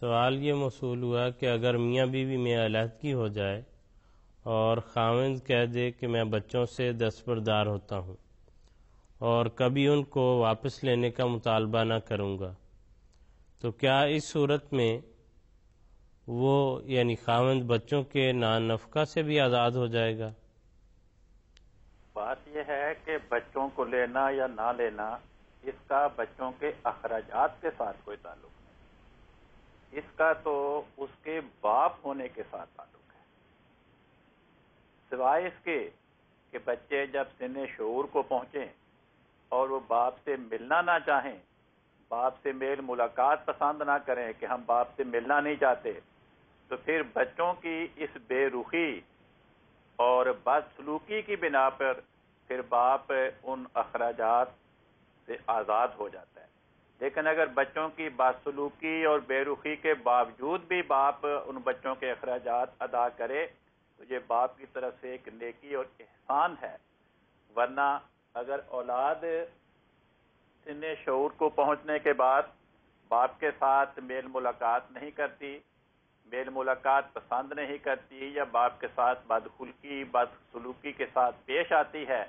سوال یہ موصول ہوا کہ اگر میاں بیوی میں علیحدگی ہو جائے اور خاوند کہہ دے کہ میں بچوں سے دستبردار ہوتا ہوں اور کبھی ان کو واپس لینے کا مطالبہ نہ کروں گا، تو کیا اس صورت میں وہ یعنی خاوند بچوں کے نان نفقہ سے بھی آزاد ہو جائے گا؟ بات یہ ہے کہ بچوں کو لینا یا نہ لینا اس کا بچوں کے اخراجات کے ساتھ کوئی تعلق نہیں، اس کا تو اس کے باپ ہونے کے ساتھ تعلق ہے، سوائے اس کے کہ بچے جب سن شعور کو پہنچیں اور وہ باپ سے ملنا نہ چاہیں، باپ سے میل ملاقات پسند نہ کریں کہ ہم باپ سے ملنا نہیں چاہتے، تو پھر بچوں کی اس بے رخی اور بدسلوکی کی بنا پر پھر باپ ان اخراجات سے آزاد ہو جاتا ہے۔ لیکن اگر بچوں کی بدسلوکی اور بے رخی کے باوجود بھی باپ ان بچوں کے اخراجات ادا کرے تو یہ باپ کی طرف سے ایک نیکی اور احسان ہے، ورنہ اگر اولاد سن شعور کو پہنچنے کے بعد باپ کے ساتھ میل ملاقات نہیں کرتی، میل ملاقات پسند نہیں کرتی یا باپ کے ساتھ بدخلقی بدسلوکی کے ساتھ پیش آتی ہے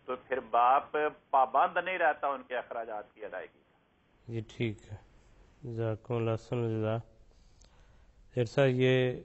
تو پھر باپ پابند نہیں رہتا ان کے اخراجات کی ادائیگی کا۔ جی ٹھیک ہے، جزاکم اللہ خیر۔ یہ